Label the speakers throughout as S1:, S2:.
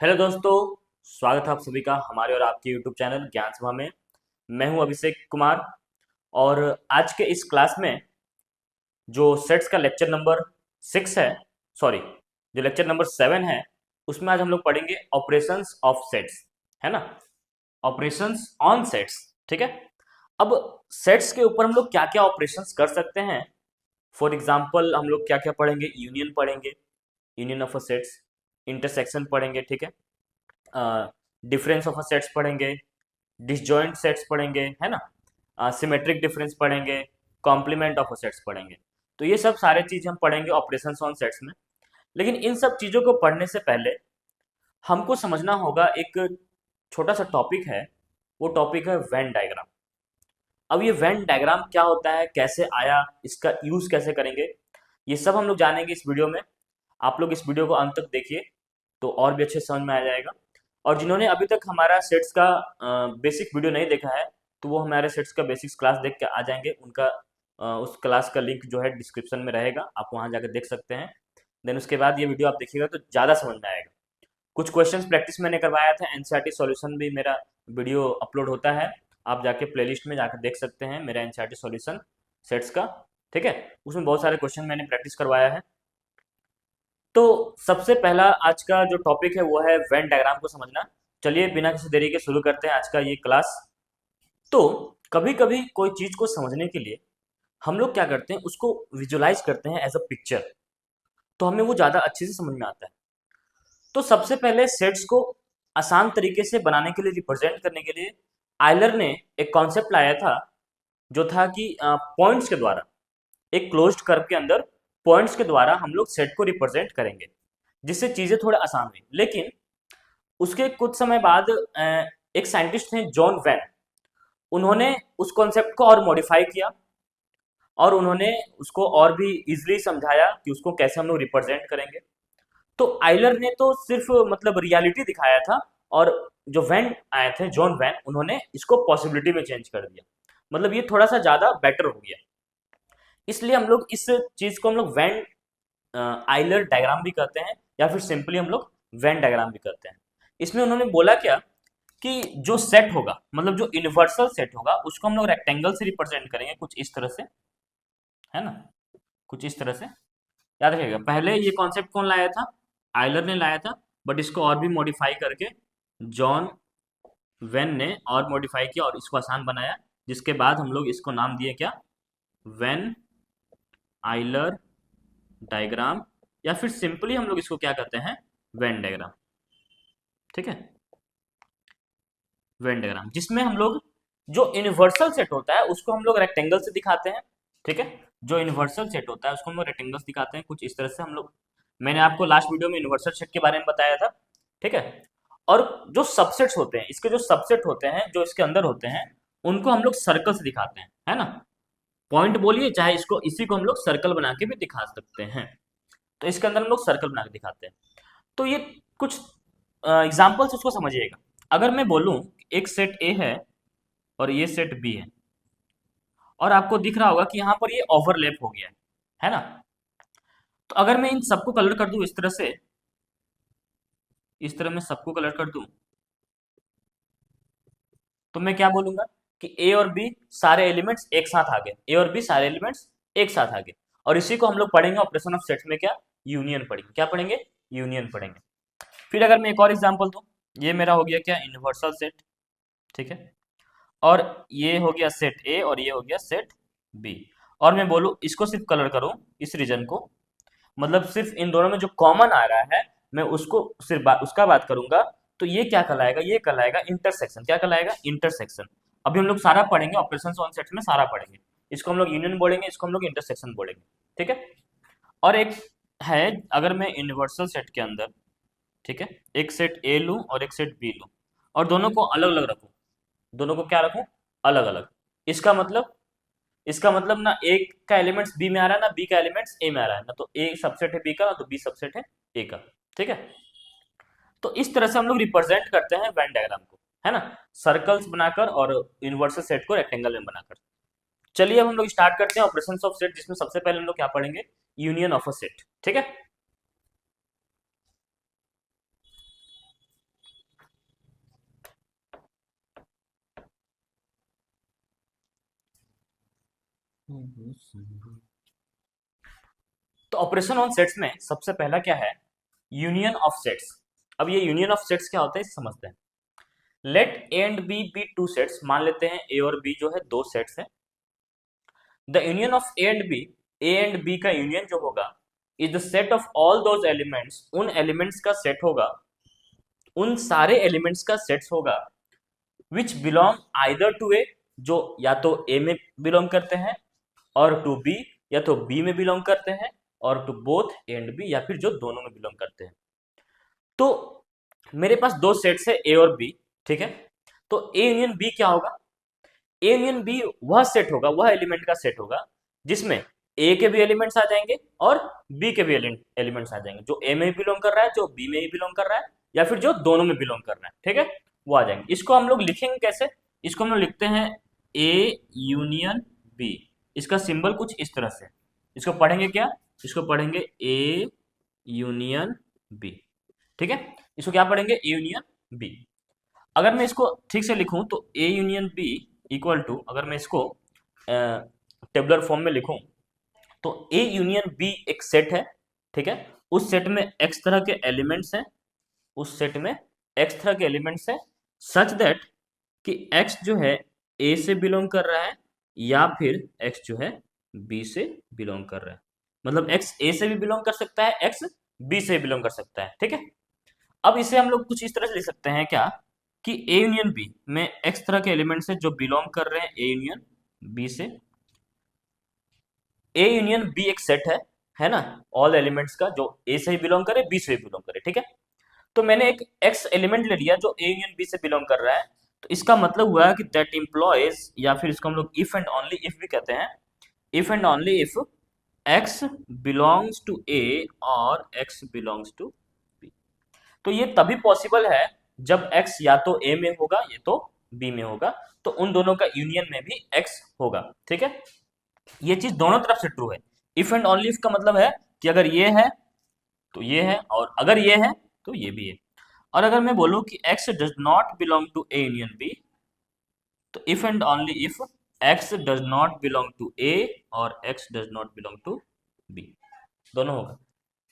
S1: Hello दोस्तों, स्वागत है आप सभी का हमारे और आपके यूट्यूब चैनल ज्ञान सभा में। मैं हूं अभिषेक कुमार और आज के इस क्लास में जो सेट्स का लेक्चर नंबर 6 है, सॉरी, जो लेक्चर नंबर 7 है, उसमें आज हम लोग पढ़ेंगे ऑपरेशंस ऑफ सेट्स, है ना। ऑपरेशंस ऑन सेट्स, ठीक है। अब सेट्स के ऊपर हम लोग क्या क्या ऑपरेशंस कर सकते हैं। फॉर एग्जाम्पल हम लोग क्या क्या पढ़ेंगे, यूनियन पढ़ेंगे, union of a sets, intersection पढ़ेंगे, ठीक है, डिफरेंस ऑफ अ सेट्स पढ़ेंगे, डिसजॉइंट सेट्स पढ़ेंगे, है ना, सिमेट्रिक डिफरेंस पढ़ेंगे, कॉम्प्लीमेंट ऑफ अ सेट्स पढ़ेंगे। तो ये सब सारे चीज हम पढ़ेंगे ऑपरेशंस ऑन सेट्स में। लेकिन इन सब चीजों को पढ़ने से पहले हमको समझना होगा एक छोटा सा टॉपिक है। वो टॉपिक है वेन डायग्राम। अब ये वेन डायग्राम क्या होता है, कैसे आया, इसका यूज कैसे करेंगे, ये सब हम लोग जानेंगे इस वीडियो में। आप लोग इस वीडियो को अंत तक देखिए तो और भी अच्छे समझ में आ जाएगा। और जिन्होंने अभी तक हमारा सेट्स का बेसिक वीडियो नहीं देखा है तो वो हमारे सेट्स का बेसिक्स क्लास देख के आ जाएंगे। उनका उस क्लास का लिंक जो है डिस्क्रिप्शन में रहेगा, आप वहाँ जाकर देख सकते हैं। देन उसके बाद ये वीडियो आप देखिएगा तो ज़्यादा समझ में आएगा। कुछ क्वेश्चंस प्रैक्टिस मैंने करवाया था, एनसीईआरटी सॉल्यूशन भी मेरा वीडियो अपलोड होता है। आप जाके प्लेलिस्ट में जाकर देख सकते हैं मेरा एनसीईआरटी सॉल्यूशन सेट्स का, ठीक है। उसमें बहुत सारे क्वेश्चन मैंने प्रैक्टिस करवाया है। तो सबसे पहला आज का जो टॉपिक है वो है वेन डायग्राम को समझना। चलिए बिना किसी देरी के शुरू करते हैं आज का ये क्लास। तो कभी कभी कोई चीज को समझने के लिए हम लोग क्या करते हैं, उसको विजुलाइज करते हैं एज अ पिक्चर, तो हमें वो ज्यादा अच्छे से समझ में आता है। तो सबसे पहले सेट्स को आसान तरीके से बनाने के लिए, रिप्रेजेंट करने के लिए आयलर ने एक कॉन्सेप्ट लाया था, जो था कि पॉइंट्स के द्वारा, एक क्लोज्ड कर्व के अंदर पॉइंट्स के द्वारा हम लोग सेट को रिप्रेजेंट करेंगे, जिससे चीजें थोड़ा आसान हुई। लेकिन उसके कुछ समय बाद एक साइंटिस्ट थे जॉन वैन, उन्होंने उस कॉन्सेप्ट को और मॉडिफाई किया और उन्होंने उसको और भी इजीली समझाया कि उसको कैसे हम लोग रिप्रेजेंट करेंगे। तो आइलर ने तो सिर्फ मतलब रियलिटी दिखाया था, और जो वैन आए थे जॉन वैन, उन्होंने इसको पॉसिबिलिटी में चेंज कर दिया। मतलब ये थोड़ा सा ज्यादा बेटर हो गया। इसलिए हम लोग इस चीज को हम लोग वैन आइलर डायग्राम भी कहते हैं, या फिर सिंपली हम लोग वेन डायग्राम भी कहते हैं। इसमें उन्होंने बोला क्या कि जो सेट होगा, मतलब जो यूनिवर्सल सेट होगा, उसको हम लोग रेक्टेंगल से रिप्रेजेंट करेंगे कुछ इस तरह से, है ना, कुछ इस तरह से। याद रखिएगा, पहले ये कॉन्सेप्ट कौन लाया था, आइलर ने लाया था, बट इसको और भी मॉडिफाई करके जॉन वेन ने और मॉडिफाई किया और इसको आसान बनाया, जिसके बाद हम लोग इसको नाम दिए क्या, वेन आइलर डायग्राम, या फिर सिंपली हम लोग इसको क्या कहते हैं, वेन डायग्राम, ठीक है। वेन डायग्राम जिसमें हम लोग जो यूनिवर्सल सेट होता है उसको हम लोग रेक्टेंगल से दिखाते हैं, ठीक है। जो यूनिवर्सल सेट होता है उसको हम लोग रेक्टेंगल से दिखाते हैं कुछ इस तरह से हम लोग। मैंने आपको लास्ट वीडियो में यूनिवर्सल सेट के बारे में बताया था, ठीक है। और जो सबसेट्स होते हैं, इसके जो सबसेट होते हैं जो इसके अंदर होते हैं, उनको हम लोग सर्कल से दिखाते हैं, है ना। पॉइंट बोलिए, चाहे इसको, इसी को हम लोग सर्कल बना के भी दिखा सकते हैं। तो इसके अंदर हम लोग सर्कल बना के दिखाते हैं। तो ये कुछ एग्जाम्पल्स उसको समझिएगा। अगर मैं बोलूं एक सेट ए है और ये सेट बी है, और आपको दिख रहा होगा कि यहाँ पर ये ओवरलैप हो गया है ना। तो अगर मैं इन सबको कलर कर दूं इस तरह से, इस तरह मैं सबको कलर कर दूं, तो मैं क्या बोलूंगा कि ए और बी सारे एलिमेंट्स एक साथ आ गए, ए और बी सारे एलिमेंट्स एक साथ आ गए। और इसी को हम लोग पढ़ेंगे ऑपरेशन ऑफ सेट्स में, क्या, यूनियन पढ़ेंगे। क्या पढ़ेंगे, यूनियन पढ़ेंगे। फिर अगर मैं एक और एग्जांपल दूं, ये मेरा हो गया क्या, यूनिवर्सल सेट, ठीक है। और ये हो गया सेट ए और ये हो गया सेट बी। और मैं बोलूं इसको सिर्फ कलर करूं, इस रीजन को, मतलब सिर्फ इन दोनों में जो कॉमन आ रहा है मैं उसको सिर्फ उसका बात करूंगा, तो ये क्या कहलाएगा, ये कहलाएगा इंटरसेक्शन। क्या कहलाएगा, इंटरसेक्शन। अभी हम लोग सारा पढ़ेंगे ऑपरेशंस ऑन सेट्स में, सारा पढ़ेंगे। इसको हम लोग यूनियन बोलेंगे, इसको हम लोग इंटरसेक्शन बोलेंगे, ठीक है। और एक है, अगर मैं यूनिवर्सल सेट के अंदर, ठीक है, एक सेट ए लूं और एक सेट बी लूं, और दोनों को अलग अलग रखूं, दोनों को क्या रखूं, अलग अलग। इसका मतलब, इसका मतलब ना एक का एलिमेंट्स बी में आ रहा है ना बी का एलिमेंट्स ए में आ रहा है, ना तो ए सबसेट है बी का, ना तो बी सबसेट है ए का, ठीक है। तो इस तरह से हम लोग रिप्रेजेंट करते हैं वेन डायग्राम को, है ना, सर्कल्स बनाकर और यूनिवर्सल सेट को रेक्टेंगल में बनाकर। चलिए अब हम लोग स्टार्ट करते हैं ऑपरेशंस ऑफ सेट, जिसमें सबसे पहले हम लोग क्या पढ़ेंगे, यूनियन ऑफ अ सेट, ठीक है। तो ऑपरेशन ऑन सेट्स में सबसे पहला क्या है, यूनियन ऑफ सेट्स। अब ये यूनियन ऑफ सेट्स क्या होता है इसे समझते हैं। Let A and B B two sets, मान लेते हैं ए और बी जो है दो सेट्स हैं। The union of A and B, A and B का यूनियन जो होगा, is the set of all those elements, उन एलिमेंट्स का सेट होगा, उन सारे एलिमेंट्स का सेट्स होगा, which belong either to A, जो या तो ए में बिलोंग करते हैं, और टू बी, या तो बी में बिलोंग करते हैं, और to both A and B, या फिर जो दोनों में बिलोंग करते हैं। तो मेरे पास दो सेट्स है ए और बी, ठीक है। तो ए यूनियन बी क्या होगा, ए यूनियन बी वह सेट होगा, वह एलिमेंट का सेट होगा जिसमें ए के भी एलिमेंट्स आ जाएंगे और बी के भी एलिमेंट्स आ जाएंगे, जो ए में भी बिलोंग कर रहा है, जो बी में भी बिलोंग कर रहा है, या फिर जो दोनों में बिलोंग कर रहा है, ठीक है, वो आ जाएंगे। इसको हम लोग लिखेंगे कैसे, इसको हम लोग लिखते हैं ए यूनियन बी। इसका सिंबल कुछ इस तरह से, इसको पढ़ेंगे क्या, इसको पढ़ेंगे ए यूनियन बी, ठीक है। इसको क्या पढ़ेंगे, ए यूनियन बी। अगर मैं इसको ठीक से लिखूं तो A union B equal to, अगर मैं इसको टेबुलर फॉर्म में लिखूं तो ए यूनियन बी एक सेट है, ठीक है। उस सेट में एक्स तरह के एलिमेंट्स हैं, उस सेट में एक्स तरह के एलिमेंट्स हैं, सच दैट कि एक्स जो है ए से बिलोंग कर रहा है, या फिर एक्स जो है बी से बिलोंग कर रहा है। मतलब एक्स ए से भी बिलोंग कर सकता है, एक्स बी से बिलोंग कर सकता है, ठीक है। अब इसे हम लोग कुछ इस तरह से लिख सकते हैं क्या, कि ए यूनियन बी में एक्स तरह के एलिमेंट्स हैं जो बिलोंग कर रहे हैं ए यूनियन बी से। ए यूनियन बी एक सेट है ना, ऑल एलिमेंट्स का, जो ए से ही बिलोंग करे, बी से भी बिलोंग करे, ठीक है। तो मैंने एक एक्स एलिमेंट ले लिया जो ए यूनियन बी से बिलोंग कर रहा है, तो इसका मतलब हुआ कि दैट इम्प्लॉयज, या फिर इसको हम लोग इफ एंड ओनली इफ भी कहते हैं, if and only if X belongs to A और एक्स बिलोंग्स टू बी। तो ये तभी पॉसिबल है जब x या तो a में होगा या तो b में होगा, तो उन दोनों का यूनियन में भी x होगा, ठीक है। ये चीज दोनों तरफ से ट्रू है। इफ एंड ओनली इफ का मतलब है कि अगर ये है तो ये है, और अगर ये है तो ये भी है। और अगर मैं बोलूं कि x does not belong to a union b, तो if and only if x does not belong to a और x does not belong to b, दोनों होगा।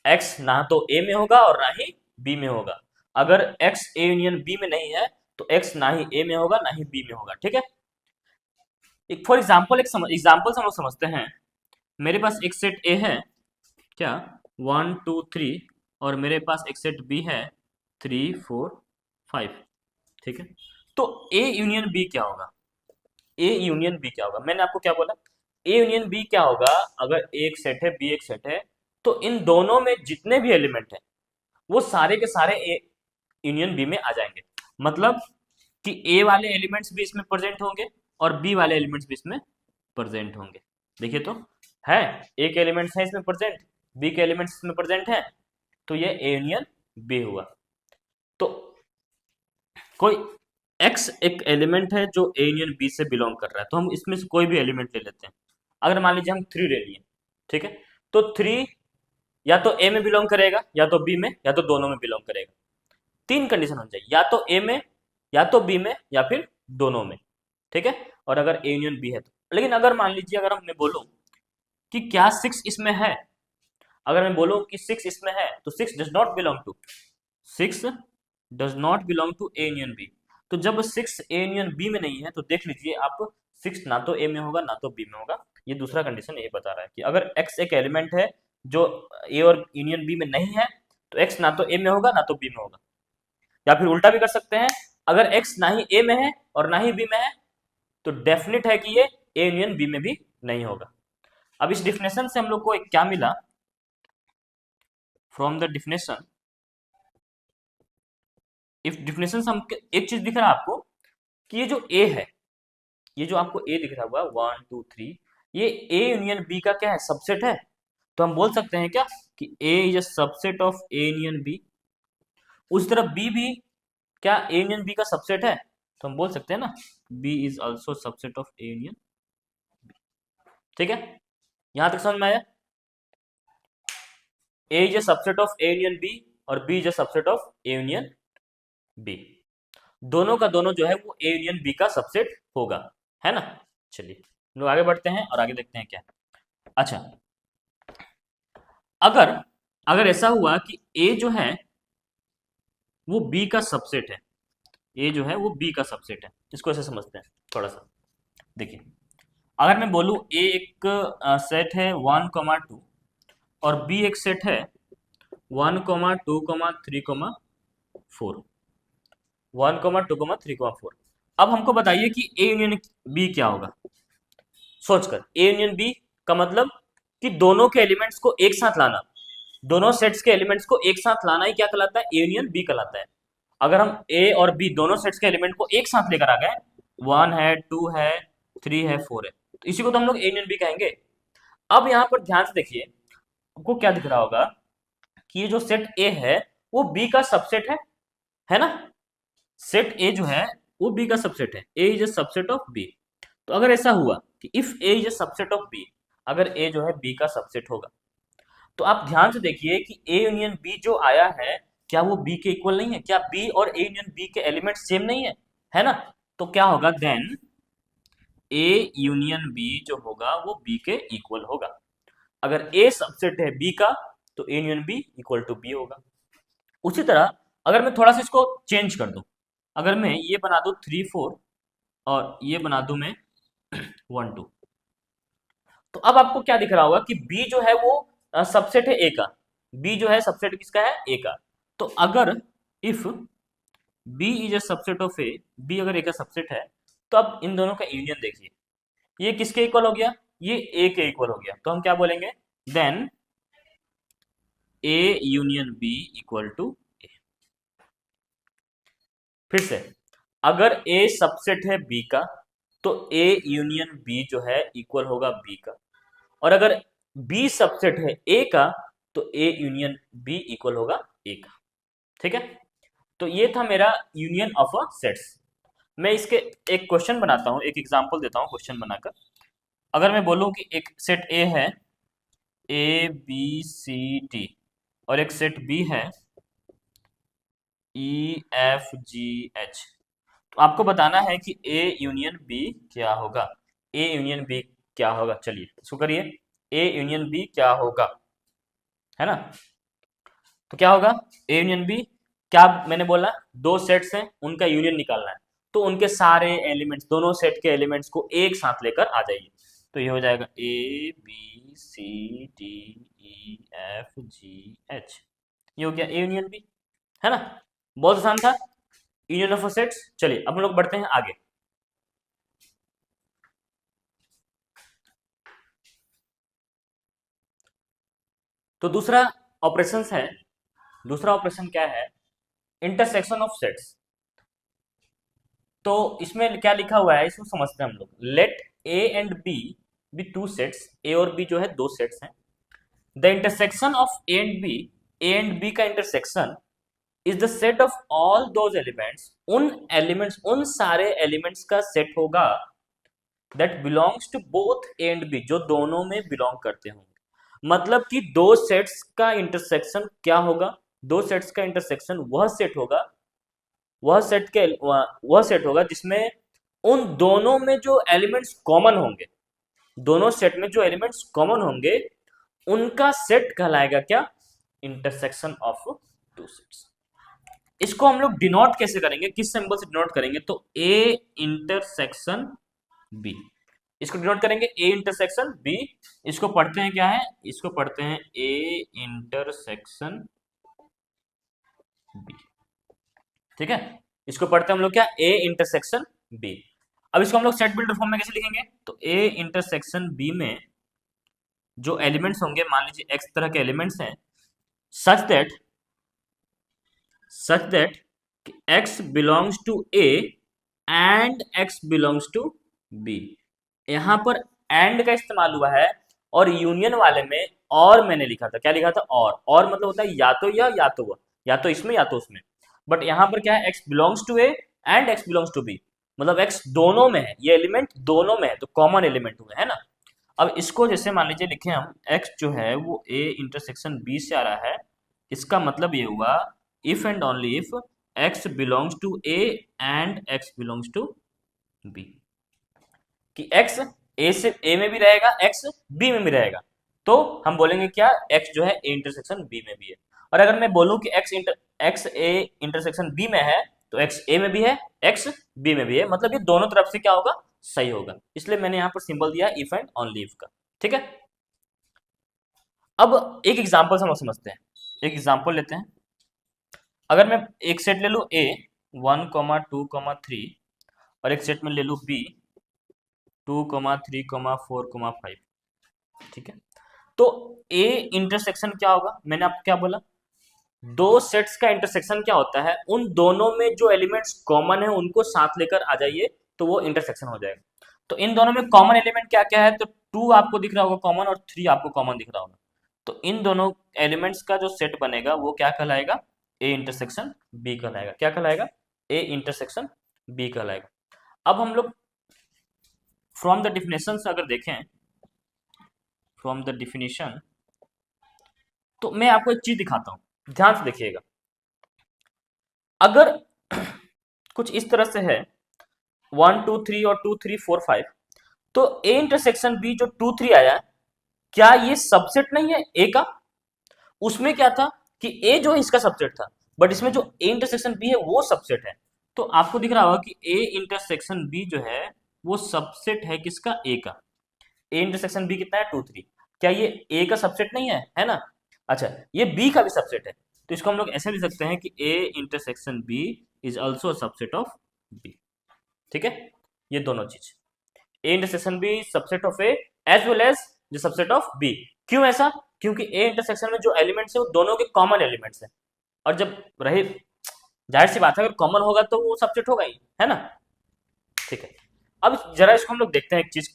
S1: x ना तो a में होगा और ना ही b में होगा। अगर x a यूनियन b में नहीं है तो x ना ही a में होगा ना ही b में होगा, ठीक है। एक फॉर एग्जाम्पल, एक एग्जाम्पल से हम लोग समझते हैं। मेरे पास एक सेट a है क्या, 1 2 3, और मेरे पास एक सेट b है 3 4 5, ठीक है। तो a यूनियन b क्या होगा, a यूनियन b क्या होगा, मैंने आपको क्या बोला, a यूनियन b क्या होगा, अगर a एक सेट है b एक सेट है, तो इन दोनों में जितने भी एलिमेंट हैं वो सारे के सारे ए यूनियन बी में आ जाएंगे। मतलब कि ए वाले एलिमेंट्स भी इसमें प्रेजेंट होंगे और बी वाले एलिमेंट्स भी इसमें प्रेजेंट होंगे। देखिए तो है, ए के एलिमेंट्स हैं इसमें प्रेजेंट, बी के एलिमेंट्स इसमें प्रेजेंट हैं, तो ये ए यूनियन बी हुआ। तो कोई एक्स एक एलिमेंट है जो ए यूनियन बी से बिलोंग कर रहा है, तो हम इसमें से कोई भी एलिमेंट ले लेते हैं। अगर मान लीजिए हम 3 ले लिए, ठीक है, तो 3 या तो ए में बिलोंग करेगा, या तो बी में, या तो दोनों में बिलोंग करेगा। तीन कंडीशन होनी चाहिए, या तो ए में, या तो बी में, या फिर दोनों में, ठीक है। और अगर ए यूनियन बी है तो, लेकिन अगर मान लीजिए अगर मैं बोलूं कि क्या 6 इसमें है, अगर मैं बोलूं कि 6 इसमें है, तो 6 does not belong to, 6 does not belong to A union B. तो जब 6 ए यूनियन बी में नहीं है तो देख लीजिए आप, 6 ना तो ए में होगा ना तो बी में होगा। ये दूसरा कंडीशन ये बता रहा है कि अगर x एक एलिमेंट है जो ए और यूनियन बी में नहीं है, तो x ना तो ए में होगा ना तो बी में होगा। या फिर उल्टा भी कर सकते हैं, अगर x ना ही ए में है और ना ही बी में है, तो डेफिनेट है कि ये ए यूनियन बी में भी नहीं होगा। अब इस डिफिनेशन से हम लोग को एक क्या मिला, from the definition, if definition से हम एक चीज दिख रहा है आपको कि ये जो ए है, ये जो आपको ए दिख रहा हुआ 1 2 3, ये ए यूनियन बी का क्या है, सबसेट है। तो हम बोल सकते हैं क्या कि A is a subset of A union B. उस तरफ बी भी क्या ए यूनियन बी का सबसेट है, तो हम बोल सकते हैं ना B is also subset of A union B, ठीक है। यहां तक समझ में आया, A is a subset of A union B और B is a subset of A union B. दोनों का दोनों जो है वो ए यूनियन बी का सबसेट होगा, है ना। चलिए लोग आगे बढ़ते हैं और आगे देखते हैं क्या। अच्छा, अगर अगर ऐसा हुआ कि ए जो है वो बी का सबसेट है, ए जो है वो बी का सबसेट है, इसको ऐसे समझते हैं थोड़ा सा। देखिए, अगर मैं बोलूँ ए एक सेट है 1, 2 और बी एक सेट है 1, 2, 3, 4, 1, 2, 3, 4। अब हमको बताइए कि ए यूनियन बी क्या होगा। सोचकर, ए यूनियन बी का मतलब कि दोनों के एलिमेंट्स को एक साथ लाना, दोनों सेट्स के एलिमेंट्स को एक साथ लाना ही क्या कहलाता है, ए यूनियन बी कहलाता है। अगर हम ए और बी दोनों सेट्स के एलिमेंट को एक साथ लेकर आ गए, 1 है, 2 है, 3 है, 4 है, तो इसी को तो हम लोग ए यूनियन बी कहेंगे। अब यहाँ पर ध्यान से देखिए, आपको क्या दिख रहा होगा कि ये जो सेट ए है वो बी का सबसेट है ना। सेट ए जो है वो बी का सबसेट है, A is a subset of B. तो अगर ऐसा हुआ कि if A is a subset of B, अगर ए जो है बी का सबसेट होगा, तो आप ध्यान से देखिए कि ए यूनियन बी जो आया है, क्या वो बी के इक्वल नहीं है? क्या बी और ए यूनियन बी के एलिमेंट सेम नहीं है ना? तो क्या होगा देन, ए यूनियन बी जो होगा वो बी के इक्वल होगा। अगर ए सबसेट है बी का, तो A union B equal to B होगा। उसी तरह अगर मैं थोड़ा सा इसको चेंज कर दूं, अगर मैं ये बना दूं 3, 4 और ये बना दूं मैं 1, 2, तो अब आपको क्या दिख रहा होगा कि बी जो है वो सबसेट है ए का। बी जो है सबसेट किसका है, ए का। तो अगर if B is a subset of A, B अगर ए का सबसेट है, तो अब इन दोनों का यूनियन देखिए, ये किसके इक्वल हो गया, ये ए के इक्वल हो गया। तो हम क्या बोलेंगे, then A union B equal to A. फिर से, अगर ए सबसेट है बी का, तो ए यूनियन बी जो है इक्वल होगा बी का। और अगर बी सबसेट है ए का, तो ए यूनियन बी इक्वल होगा ए का। ठीक है, तो ये था मेरा यूनियन ऑफ अ सेट्स। मैं इसके एक क्वेश्चन बनाता हूं, एक एग्जांपल देता हूं क्वेश्चन बनाकर। अगर मैं बोलूं कि एक सेट ए है ए बी सी डी और एक सेट बी है ई एफ जी एच, तो आपको बताना है कि ए यूनियन बी क्या होगा। ए यूनियन बी क्या होगा, चलिए इसको करिए। ए यूनियन बी क्या होगा, है ना। तो क्या होगा ए यूनियन बी, क्या मैंने बोला, दो सेट्स हैं उनका यूनियन निकालना है, तो उनके सारे एलिमेंट्स, दोनों सेट के एलिमेंट्स को एक साथ लेकर आ जाइए। तो ये हो जाएगा A B C D E F G H, ये हो गया ए यूनियन बी, है ना। बहुत आसान था, यूनियन ऑफ सेट्स। चलिए अब हम लोग बढ़ते हैं आगे। तो दूसरा ऑपरेशन है, दूसरा ऑपरेशन क्या है, इंटरसेक्शन ऑफ सेट्स। तो इसमें क्या लिखा हुआ है इसको समझते हैं हम लोग। Let A and B two sets, A और बी जो है दो सेट्स हैं। The intersection of A and B का intersection is the set of all those elements, उन एलिमेंट्स, उन सारे एलिमेंट्स का सेट होगा that belongs to both A and B, जो दोनों में बिलोंग करते होंगे। मतलब कि दो सेट्स का इंटरसेक्शन क्या होगा, दो सेट्स का इंटरसेक्शन वह सेट होगा, वह सेट होगा जिसमें उन दोनों में जो एलिमेंट्स कॉमन होंगे, दोनों सेट में जो एलिमेंट्स कॉमन होंगे उनका सेट कहलाएगा क्या, इंटरसेक्शन ऑफ टू सेट्स। इसको हम लोग डिनोट कैसे करेंगे, किस सिंबल से डिनोट करेंगे, तो ए इंटरसेक्शन बी, इसको डिनोट करेंगे ए इंटरसेक्शन बी। इसको पढ़ते हैं क्या है, इसको पढ़ते हैं ए इंटरसेक्शन बी। ठीक है, इसको पढ़ते हैं हम लोग क्या, ए इंटरसेक्शन बी। अब इसको हम लोग सेट बिल्डर फॉर्म में कैसे लिखेंगे, तो ए इंटरसेक्शन बी में जो एलिमेंट्स होंगे, मान लीजिए एक्स तरह के एलिमेंट्स हैं, such that X belongs to A and X belongs to B. यहां पर एंड का इस्तेमाल हुआ है, और यूनियन वाले में और मैंने लिखा था, क्या लिखा था, और मतलब होता है या तो या तो वह, या तो इसमें या तो उसमें। बट यहां पर क्या है, X belongs to A and X belongs to B, मतलब एक्स दोनों में है, ये एलिमेंट दोनों में है, तो कॉमन एलिमेंट हुए, है ना। अब इसको जैसे मान लीजिए लिखे हम, एक्स जो है वो ए इंटरसेक्शन बी से आ रहा है, इसका मतलब ये हुआ if and only if X belongs to A and X belongs to B, कि एक्स ए से ए में भी रहेगा, एक्स बी में भी रहेगा, तो हम बोलेंगे क्या, एक्स जो है ए इंटरसेक्शन बी में भी है। और अगर मैं बोलूं कि एक्स ए इंटरसेक्शन बी में है, तो एक्स ए में भी है, एक्स बी में भी है, मतलब ये दोनों तरफ से क्या होगा, सही होगा। इसलिए मैंने यहां पर सिंबल दिया इफ एंड ओनली इफ का। ठीक है, अब एक एग्जाम्पल हम समझते हैं। एक एग्जाम्पल लेते हैं। अगर मैं एक सेट ले लूँ ए 1, 2, 3 और एक सेट में ले लूँ बी 2, 3, 4, 5, ठीक है, तो ए इंटरसेक्शन क्या होगा, मैंने आपको क्या बोला, दो सेट्स का इंटरसेक्शन क्या होता है, उन दोनों में जो एलिमेंट्स कॉमन है उनको साथ लेकर आ जाइए तो वो इंटरसेक्शन हो जाएगा। तो इन दोनों में कॉमन एलिमेंट क्या क्या है, तो 2 आपको दिख रहा होगा कॉमन और 3 आपको कॉमन दिख रहा होगा। तो इन दोनों एलिमेंट्स का जो सेट बनेगा वो क्या कहलाएगा, ए इंटरसेक्शन बी कहलाएगा। क्या कहलाएगा, ए इंटरसेक्शन बी कहलाएगा। अब हम लोग फ्रॉम द डिफिनेशन से अगर देखें, फ्रॉम द डिफिनेशन, तो मैं आपको एक चीज दिखाता हूं, ध्यान से देखिएगा। अगर कुछ इस तरह से है 1, 2, 3 और 2, 3, 4, 5, तो ए इंटरसेक्शन बी जो 2, 3 आया, क्या ये सबसेट नहीं है ए का? उसमें क्या था कि ए जो है इसका सबसेट था, बट इसमें जो ए इंटरसेक्शन बी है वो सबसेट है। तो आपको दिख रहा होगा कि ए इंटरसेक्शन बी जो है वो सबसेट है किसका, ए का। ए इंटरसेक्शन बी कितना है, 2, 3। क्या ये ए का सबसेट नहीं है ना? अच्छा, ये बी का भी सबसेट है, तो इसको हम लोग ऐसे लिख सकते हैं कि A intersection B is also subset of B. ठीक है, ये दोनों चीज, A intersection B subset of A as well as the subset of B. क्यों ऐसा? क्योंकि ए इंटरसेक्शन में जो एलिमेंट्स है वो दोनों के कॉमन एलिमेंट्स हैं, और जब रहे, जाहिर सी बात है अगर कॉमन होगा तो वो सबसेट होगा ही, है ना? ठीक है, अब जरा इसको हम लोग देखते हैं एक चीज।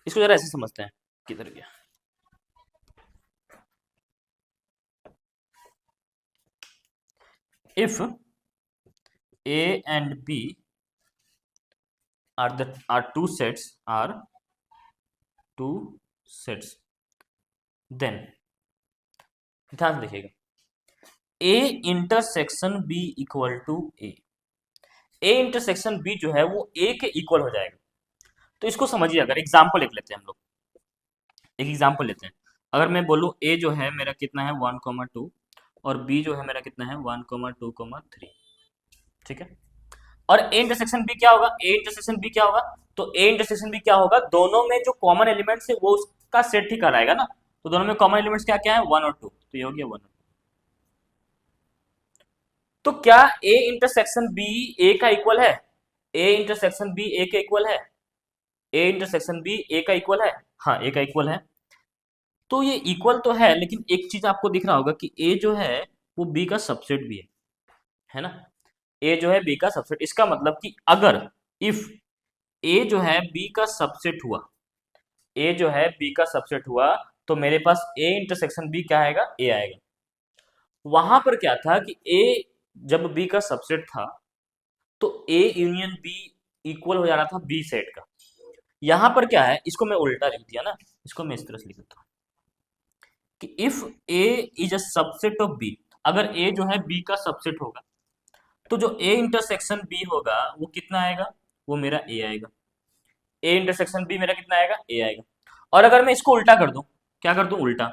S1: इसको जरा ऐसे समझते हैं, किधर गया, if A and B are two sets, then ध्यान से देखिएगा, A intersection B equal to A, A intersection B जो है वो A के इक्वल हो जाएगा। तो इसको समझिए, अगर एग्जाम्पल एक लेते हैं हम लोग, एक एग्जाम्पल लेते हैं। अगर मैं बोलूँ A जो है मेरा कितना है 1, 2 और B जो है मेरा कितना है 1, 2, 3, ठीक है, और ए इंटरसेक्शन बी क्या होगा, ए इंटरसेक्शन बी क्या होगा, तो ए इंटरसेक्शन बी क्या होगा, दोनों में जो कॉमन एलिमेंट्स है वो उसका सेट ही कहलाएगा ना। तो दोनों में कॉमन एलिमेंट्स क्या क्या है, 1 और 2, तो ये हो गया 1। तो क्या ए इंटरसेक्शन बी ए का इक्वल है, ए इंटरसेक्शन बी ए का इक्वल है, ए इंटरसेक्शन बी ए का इक्वल है, हाँ ए का इक्वल है। तो ये इक्वल तो है, लेकिन एक चीज आपको दिख रहा होगा कि ए जो है वो बी का सबसेट भी है ना? ए जो है बी का सबसेट, इसका मतलब कि अगर इफ ए जो है बी का सबसेट हुआ, ए जो है बी का सबसेट हुआ, तो मेरे पास ए इंटरसेक्शन बी क्या आएगा, ए आएगा। वहां पर क्या था कि ए जब बी का सबसेट था तो ए यूनियन बी इक्वल हो जा रहा था बी सेट का। यहां पर क्या है, इसको मैं उल्टा लिख दिया ना, इसको मैं इस तरह से लिख देता हूं कि if A is a subset of B, अगर ए जो है बी का सबसेट होगा तो जो ए इंटरसेक्शन बी होगा वो कितना आएगा, वो मेरा ए आएगा। ए इंटरसेक्शन बी मेरा कितना आएगा, ए आएगा। और अगर मैं इसको उल्टा कर दूं, क्या कर दूं, उल्टा,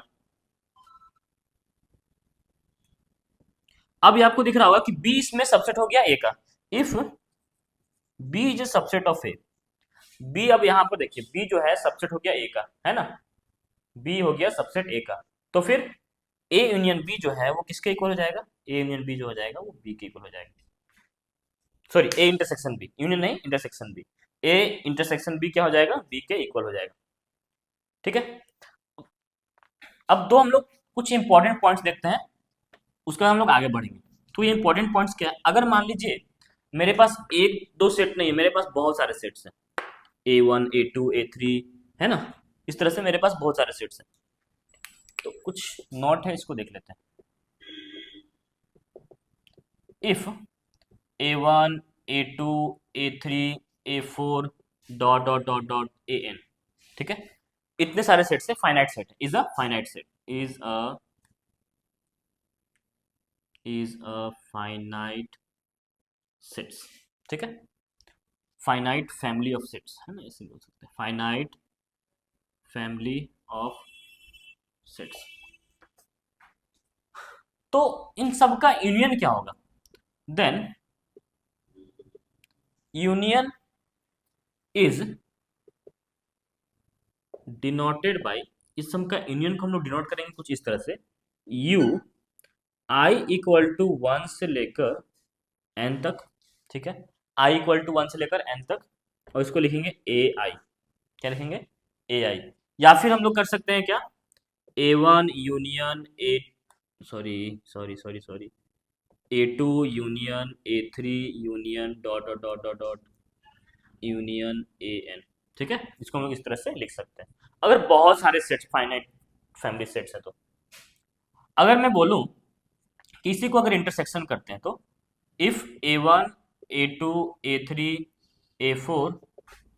S1: अब ये आपको दिख रहा होगा कि बी इसमें सबसेट हो गया ए का। If B is subset of A, B, अब यहां पर देखिए बी जो है सबसेट हो गया ए का, है ना, बी हो गया सबसेट ए का, तो फिर ए यूनियन बी जो है वो किसके इक्वल हो जाएगा, ए यूनियन बी जो हो जाएगा वो बी के इक्वल हो जाएगा। Sorry, A intersection B, union नहीं, intersection B, A intersection B क्या हो जाएगा, बी के इक्वल हो जाएगा। ठीक है, अब दो हम लोग कुछ इंपॉर्टेंट पॉइंट्स देखते हैं, उसके बाद हम लोग आगे बढ़ेंगे। तो ये इंपॉर्टेंट पॉइंट्स क्या है, अगर मान लीजिए मेरे पास एक दो सेट नहीं है, मेरे पास बहुत सारे सेट्स हैं, A1, A2, A3, है ना, इस तरह से मेरे पास बहुत सारे सेट्स हैं। तो कुछ नोट है, इसको देख लेते हैं। If A1, A2, A3, A4 dot dot dot dot AN, ठीक है, इतने सारे सेट्स है, finite set is a finite set, is a is a finite sets, ठीक है, फाइनाइट फैमिली ऑफ सेट्स, है ना, ऐसे बोल सकते हैं, फाइनाइट फैमिली ऑफ सेट्स। तो इन सब का यूनियन क्या होगा? Then union is denoted by, इस सम का यूनियन को हम लोग डिनोट करेंगे कुछ इस तरह से, यू आई इक्वल टू 1 से लेकर एन तक, ठीक है, आई इक्वल टू 1 से लेकर एन तक, और इसको लिखेंगे ए आई, क्या लिखेंगे? ए आई। या फिर हम लोग कर सकते हैं क्या, A one union A, sorry sorry sorry sorry, A two union A three union dot dot dot dot dot union A N, ठीक है, इसको हम लोग इस तरह से लिख सकते हैं अगर बहुत सारे सेट्स, फाइनाइट फैमिली सेट्स है तो। अगर मैं बोलूं कि इसी को अगर इंटरसेक्शन करते हैं तो, if A one A two A three A four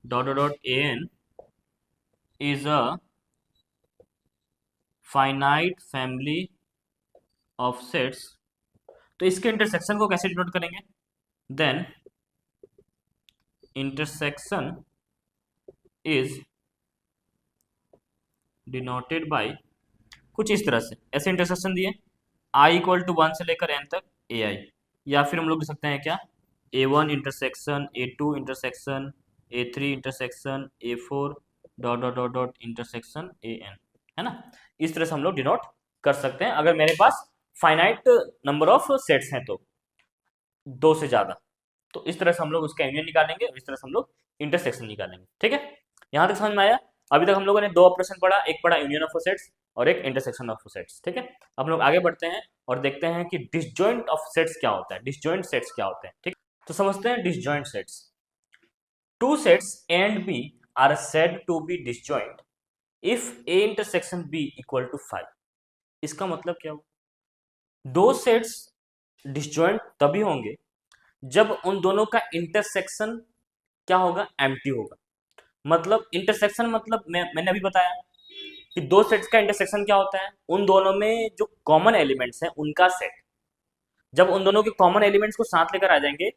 S1: dot dot dot A N is a finite family of sets, तो इसके इंटरसेक्शन को कैसे डिनोट करेंगे? Then intersection is denoted by कुछ इस तरह से, ऐसे इंटरसेक्शन दिए, आई इक्वल टू 1 से लेकर एन तक ए आई, या फिर हम लोग लिख सकते हैं क्या, A one intersection A two intersection A three intersection A four dot dot dot dot intersection A N, है ना, इस तरह से हम लोग डिनोट कर सकते हैं अगर मेरे पास फाइनाइट नंबर ऑफ सेट्स हैं तो, दो से ज्यादा, तो इस तरह से हम लोग उसका यूनियन निकालेंगे, इस तरह से हम लोग इंटरसेक्शन निकालेंगे, ठीक है। यहां तक समझ में आया? अभी तक हम लोगों ने दो ऑपरेशन पढ़ा, एक पढ़ा यूनियन ऑफ सेट्स और एक इंटरसेक्शन ऑफ सेट्स, ठीक है। अब हम लोग आगे बढ़ते हैं और देखते हैं कि डिसजॉइंट ऑफ सेट्स क्या होता है, डिसजॉइंट सेट्स क्या होते हैं, ठीक। तो समझते हैं disjoint sets. Two sets A and B are said to be disjoint if A intersection B equal to 5। इसका मतलब क्या हुआ? दो सेट्स डिसजॉइंट तभी होंगे जब उन दोनों का इंटरसेक्शन क्या होगा? एम्प्टी होगा। मतलब इंटरसेक्शन मतलब मैंने अभी बताया कि दो सेट्स का इंटरसेक्शन क्या होता है? उन दोनों में जो कॉमन एलिमेंट्स हैं उनका सेट, जब उन दोनों के कॉमन एलिमेंट्स को साथ लेकर आ जाएंगे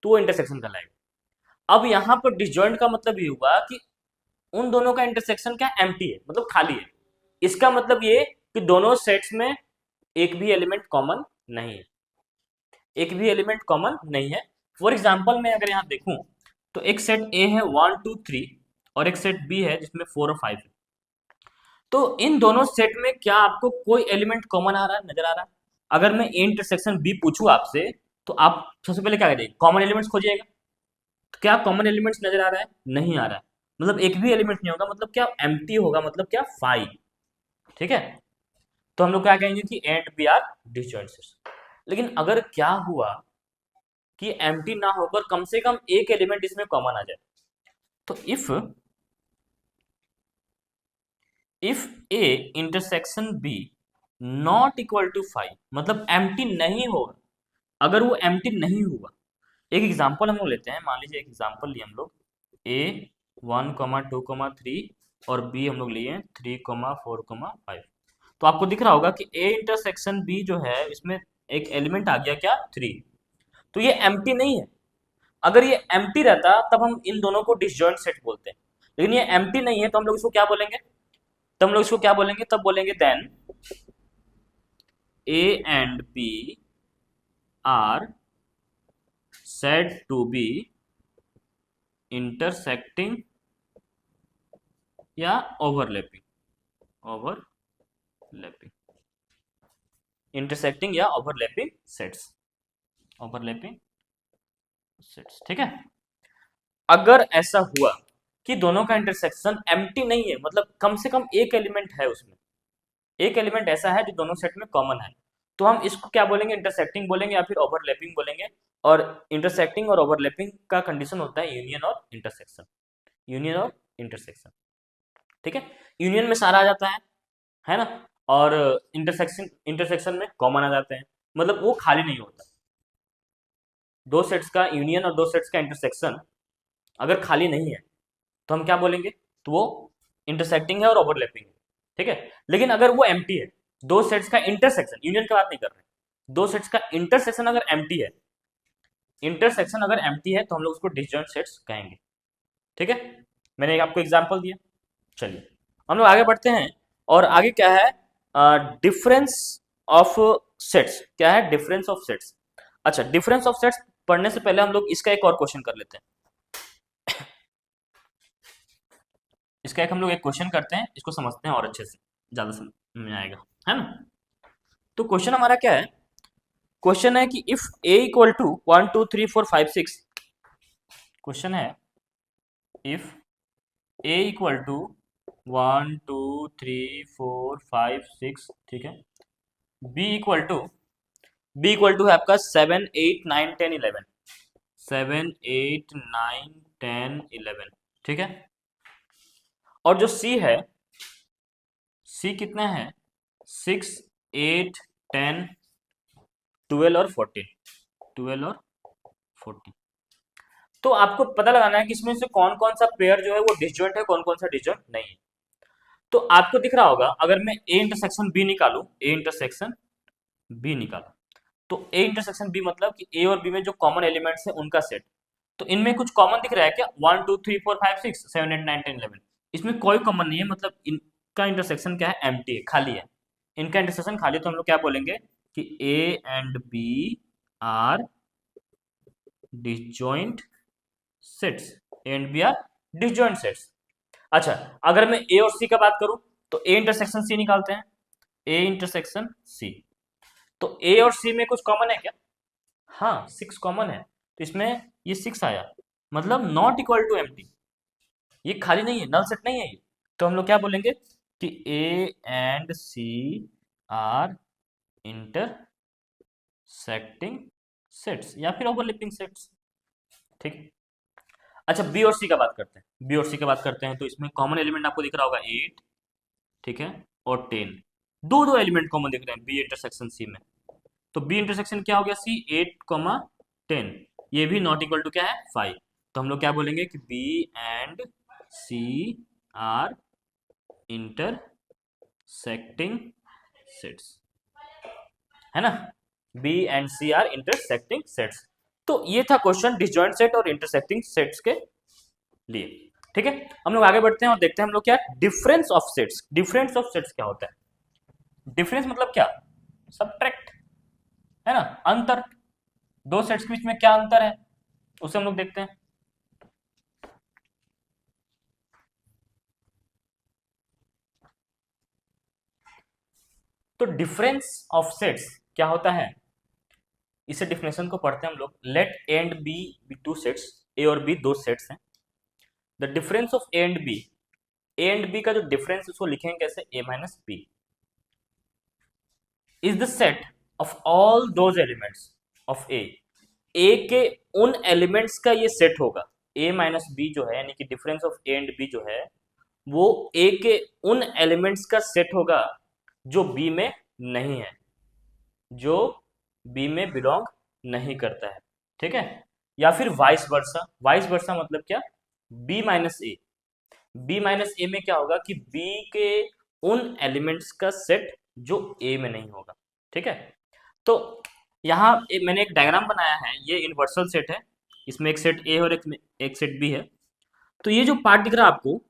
S1: तो वो इंटरसेक्शन कहलाएगा। अब यहाँ पर डिसजॉइंट का मतलब ये हुआ कि उन दोनों का इंटरसेक्शन क्या? एम्प्टी है, मतलब खाली है। इसका मतलब ये कि दोनों सेट्स में एक भी एलिमेंट कॉमन नहीं है, एक भी एलिमेंट कॉमन नहीं है। फॉर एग्जाम्पल मैं अगर यहाँ देखूं तो एक सेट ए है 1 2 3 और एक सेट बी है जिसमें 4 और 5 है। तो इन दोनों सेट में क्या आपको कोई एलिमेंट कॉमन आ रहा है, नजर आ रहा है? अगर मैं ए इंटरसेक्शन बी पूछूं आपसे तो आप सबसे पहले क्या करेंगे? कॉमन एलिमेंट्स खोजिएगा। तो क्या कॉमन एलिमेंट्स नजर आ रहा है? नहीं आ रहा है, मतलब एक भी एलिमेंट नहीं होगा, मतलब क्या? एम्प्टी होगा, मतलब क्या? 5, ठीक है। तो हम लोग क्या कहेंगे कि A and B are disjoint sets. लेकिन अगर क्या हुआ कि एम्प्टी ना होकर कम से कम एक एलिमेंट इसमें कॉमन आ जाए, तो if A intersection B not equal to 5, मतलब एम्प्टी नहीं होगा, अगर वो एम्प्टी नहीं हुआ। एक एग्जांपल हम लोग लेते हैं, मान लीजिए एक एग्जांपल लिए हम लोग, ए 1,2,3 और बी हम लोग लिए 3,4,5। तो आपको दिख रहा होगा कि ए इंटरसेक्शन बी जो है इसमें एक एलिमेंट आ गया क्या? 3। तो ये एम्प्टी नहीं है। अगर ये एम्प्टी रहता तब हम इन दोनों को डिसजॉइंट सेट बोलते हैं, लेकिन ये एम्प्टी नहीं है तो हम लोग इसको क्या बोलेंगे? तो हम लोग इसको क्या बोलेंगे? तब बोलेंगे then A and B are said to be intersecting या overlapping, overlapping, intersecting या overlapping sets, overlapping sets, ठीक है। अगर ऐसा हुआ कि दोनों का इंटरसेक्शन एम्प्टी नहीं है, मतलब कम से कम एक एलिमेंट है उसमें, एक एलिमेंट ऐसा है जो दोनों सेट में कॉमन है, तो हम इसको क्या बोलेंगे? इंटरसेक्टिंग बोलेंगे या फिर ओवरलैपिंग बोलेंगे। और इंटरसेक्टिंग और ओवरलैपिंग का कंडीशन होता है यूनियन और इंटरसेक्शन, यूनियन और इंटरसेक्शन, ठीक है। यूनियन में सारा आ जाता है ना, और इंटरसेक्शन इंटरसेक्शन में कॉमन आ जाते हैं, मतलब वो खाली नहीं होता। दो सेट्स का यूनियन और दो सेट्स का इंटरसेक्शन अगर खाली नहीं है तो हम क्या बोलेंगे? तो वो इंटरसेक्टिंग है और ओवरलैपिंग है, ठीक है। लेकिन अगर वो एम्प्टी है, दो सेट्स का इंटरसेक्शन, यूनियन की बात नहीं कर रहे, दो सेट्स का इंटरसेक्शन अगर एम्प्टी है, इंटरसेक्शन अगर एम्प्टी है तो हम लोग उसको डिसजॉइंट सेट्स कहेंगे। ठीक है, मैंने आपको एग्जांपल दिया। चलिए हम लोग आगे बढ़ते हैं। और आगे क्या है, डिफरेंस ऑफ सेट्स। क्या है डिफरेंस ऑफ सेट्स? अच्छा, डिफरेंस ऑफ सेट्स पढ़ने से पहले हम लोग इसका एक और क्वेश्चन कर लेते हैं। इसका एक हम लोग एक क्वेश्चन करते हैं, इसको समझते हैं और अच्छे से, ज्यादा समझ में आएगा, है ना। तो क्वेश्चन हमारा क्या है? क्वेश्चन है कि if A equal to 1 2 3 4 5 6, question है इफ ए इक्वल टू 1 2 3 4 5 6, ठीक है। बी इक्वल टू है आपका 7 8 9 10 11, 7 8 9 10 11, ठीक है। और जो सी है, सी कितना है, 6 8 10 12 और 14, 12 और 14। तो आपको पता लगाना है कि इसमें से कौन कौन सा पेयर जो है वो डिसजॉइंट है, कौन कौन सा डिसजॉइंट नहीं है। तो आपको दिख रहा होगा, अगर मैं ए इंटरसेक्शन बी निकालू, ए इंटरसेक्शन बी निकालू, तो ए इंटरसेक्शन बी मतलब कि ए और बी में जो कॉमन एलिमेंट्स है उनका सेट। तो इनमें कुछ कॉमन दिख रहा है क्या? 1 2 3 4 5 6 7 8 9 10 11, इसमें कोई कॉमन नहीं है, मतलब इनका इंटरसेक्शन क्या है, एम्प्टी है, खाली है। इनका इंटरसेक्शन खाली है, तो हम लोग क्या बोलेंगे कि A and B are disjoint sets, A and B are disjoint sets. अच्छा, अगर मैं ए और सी का बात करूं तो ए इंटरसेक्शन सी निकालते हैं, ए इंटरसेक्शन सी। तो ए और सी में कुछ कॉमन है क्या? हाँ, 6 कॉमन है, तो इसमें ये 6 आया, मतलब नॉट इक्वल टू एम्प्टी, ये खाली नहीं है, नल सेट नहीं है ये। तो हम लोग क्या बोलेंगे कि A and C are intersecting sets या फिर ओवरलैपिंग सेट्स, ठीक है। अच्छा, बी और सी का बात करते हैं, बी और सी का बात करते हैं, तो इसमें कॉमन एलिमेंट आपको दिख रहा होगा 8, ठीक है, और 10, दो दो एलिमेंट कॉमन दिख रहे हैं बी इंटरसेक्शन सी में। तो बी इंटरसेक्शन क्या हो गया, सी 8 10, ये भी नॉट इक्वल टू क्या है, 5। तो हम लोग क्या बोलेंगे कि B and C are intersecting sets, है ना, B and C are intersecting sets. तो ये था क्वेश्चन डिसजॉइंट सेट और इंटरसेक्टिंग सेट्स के लिए, ठीक है। हम लोग आगे बढ़ते हैं और देखते हैं हम लोग क्या difference of sets. Difference of sets क्या होता है? डिफरेंस मतलब क्या, सबट्रैक्ट, है ना, अंतर। दो सेट्स के बीच में क्या अंतर है उसे हम लोग देखते हैं। तो डिफरेंस ऑफ सेट्स क्या होता है, इसे डिफिनेशन को पढ़ते हैं हम लोग। Let A and B B two sets, A और बी दो सेट्स हैं। The difference of A and B, A and B का जो डिफरेंस उसको लिखेंगे कैसे, A minus B is the set of all those elements of A, A के उन एलिमेंट्स का ये सेट होगा। ए माइनस बी जो है, यानी कि difference of A and B जो है, वो ए के उन एलिमेंट्स का सेट होगा जो बी में नहीं है, जो बी में बिलोंग नहीं करता है, ठीक है। या फिर वाइस वर्सा, वाइस वर्सा मतलब क्या, बी माइनस ए, बी माइनस ए में क्या होगा कि बी के उन एलिमेंट्स का सेट जो ए में नहीं होगा, ठीक है। तो यहाँ मैंने एक डायग्राम बनाया है, ये इनवर्सल सेट है, इसमें एक सेट ए और एक सेट बी है। तो ये जो पार्ट दिख रहा है आपको,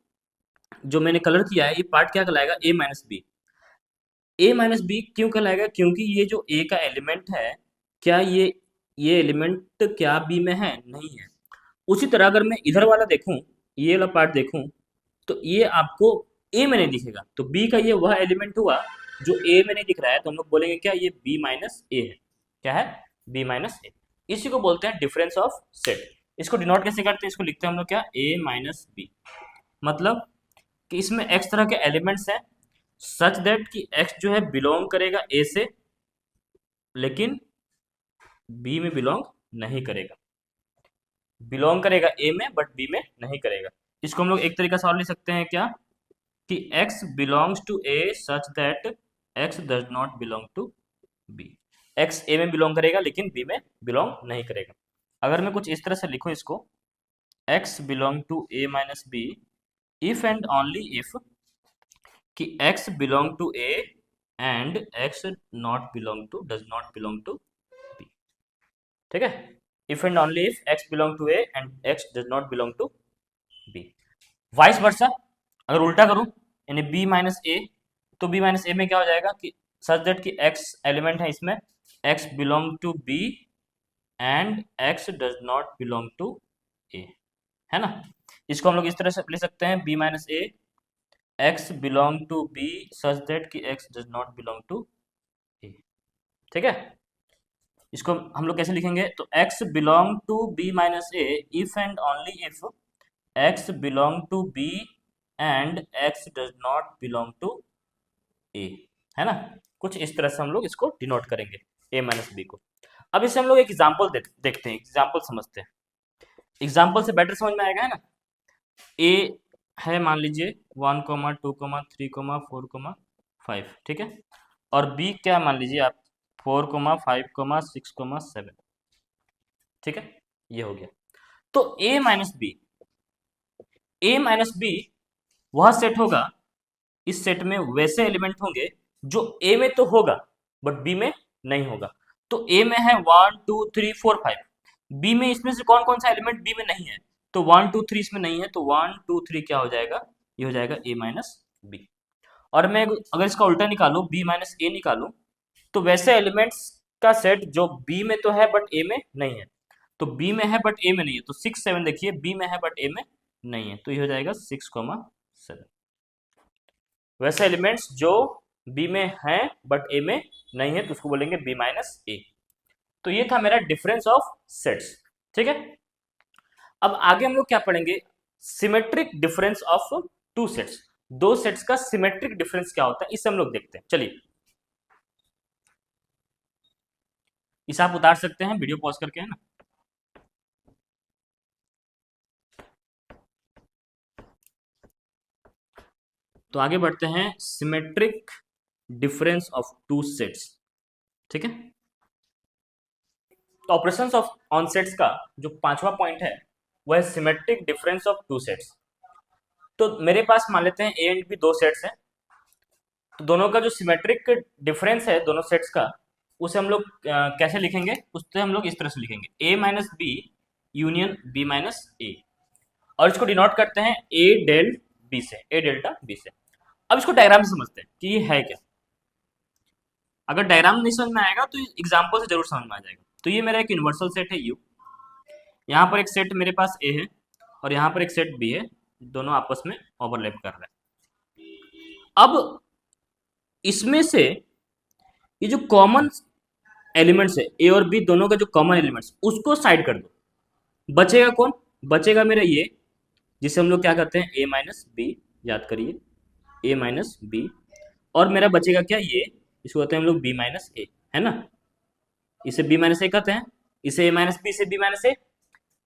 S1: जो मैंने कलर किया है, ये पार्ट क्या कहलाएगा, ए माइनस बी। ए माइनस बी क्यों कहलाएगा, क्योंकि ये जो ए का एलिमेंट है, क्या ये एलिमेंट क्या बी में है, नहीं है। उसी तरह अगर मैं इधर वाला देखूं, ये वाला पार्ट देखूं, तो ये आपको ए में नहीं दिखेगा, तो बी का ये वह एलिमेंट हुआ जो ए में नहीं दिख रहा है, तो हम लोग बोलेंगे क्या, ये बी माइनस ए है। क्या है, बी माइनस ए। इसी को बोलते हैं डिफरेंस ऑफ सेट। इसको डिनोट कैसे करते हैं, इसको लिखते हैं हम लोग क्या, ए माइनस बी, मतलब कि इसमें एक्स तरह के एलिमेंट्स हैं सच दैट कि एक्स जो है बिलोंग करेगा ए से, लेकिन बी में बिलोंग नहीं करेगा, बिलोंग करेगा ए में बट बी में नहीं करेगा। इसको हम लोग एक तरीका से और लिख सकते हैं क्या, कि x belongs to A such that x does not belong to b, x a में बिलोंग करेगा लेकिन b में बिलोंग नहीं करेगा। अगर मैं कुछ इस तरह से लिखूं इसको, x belong to a minus B if and only if कि x belong to a and x not belong to does not belong to B. ठीक है, if and only if x belong to A and x does not belong to B. Vice versa, अगर उल्टा करूं यानी B minus ए, तो B minus ए में क्या हो जाएगा कि सच दैट कि एक्स एलिमेंट है इसमें, X belong to B and x does not belong to A, है ना। इसको हम लोग इस तरह से ले सकते हैं, B minus A X belong to B such that कि X does not belong to A. ठीक है, इसको हम लोग कैसे लिखेंगे, तो x belong to b minus A if and only if x belong to b and x does not belong to a, है ना। कुछ इस तरह से हम लोग इसको डिनोट करेंगे a माइनस बी को। अब इसे हम लोग एक एग्जाम्पल देखते हैं, एग्जाम्पल समझते हैं, एग्जाम्पल से बेटर समझ में आएगा, है ना। a है मान लीजिए 1, 2, 3, 4, 5, ठीक है, और b क्या मान लीजिए आप 4, 5, 6, 7, ठीक है, ये हो गया। तो ए माइनस बी वह सेट होगा, इस सेट में वैसे एलिमेंट होंगे जो ए में तो होगा बट बी में नहीं होगा। तो ए में है 1, 2, 3, 4, 5, बी में इसमें से कौन कौन सा एलिमेंट बी में नहीं है, तो 1, 2, 3 इसमें नहीं है, तो 1, 2, 3 क्या हो जाएगा, ये हो जाएगा ए माइनस बी। और मैं अगर इसका उल्टा निकालू, बी माइनस ए निकालू, तो वैसे एलिमेंट्स का सेट जो बी में तो है बट ए में नहीं है, तो बी में है बट ए में नहीं है, तो 6, 7 देखिए बी में है बट ए में नहीं है, तो ये हो जाएगा 6, 7। वैसे एलिमेंट्स जो बी में हैं बट ए में नहीं है, तो उसको बोलेंगे बी माइनस ए। तो ये था मेरा डिफरेंस ऑफ सेट्स। ठीक है, अब आगे हम लोग क्या पढ़ेंगे, symmetric difference of two sets. दो सेट्स का सिमेट्रिक डिफरेंस क्या होता है, इसे हम लोग देखते हैं। चलिए, इसे आप उतार सकते हैं वीडियो पॉज करके, है ना। तो आगे बढ़ते हैं, symmetric difference of two sets. ठीक है, तो ऑपरेशंस ऑफ ऑन सेट्स का जो पांचवा पॉइंट है वह है symmetric difference of two sets. तो मेरे पास मान लेते हैं ए एंड बी दो सेट्स हैं, तो दोनों का जो सिमेट्रिक डिफरेंस है दोनों सेट्स का, उसे हम लोग कैसे लिखेंगे, उससे हम लोग इस तरह से लिखेंगे, A minus B union B minus A, और इसको डिनोट करते हैं ए डेल बी से, ए डेल्टा बी से। अब इसको डायग्राम से समझते हैं कि ये है क्या। अगर डायग्राम नहीं समझ में आएगा तो एग्जाम्पल से जरूर समझ में आ जाएगा। तो ये मेरा एक यूनिवर्सल सेट है यू, यहाँ पर एक सेट मेरे पास ए है और यहाँ पर एक सेट बी है, दोनों आपस में ओवरलैप कर रहे हैं। अब इसमें से ये जो कॉमन एलिमेंट्स है ए और बी दोनों का जो कॉमन एलिमेंट्स, उसको साइड कर दो, बचेगा कौन, बचेगा मेरा ये, जिसे हम लोग क्या कहते हैं ए माइनस बी, याद करिए ए माइनस बी, और मेरा बचेगा क्या ये, इसको कहते हैं हम लोग बी माइनस ए, है ना। इसे बी माइनस ए कहते हैं, इसे ए माइनस बी, इसे बी माइनस ए।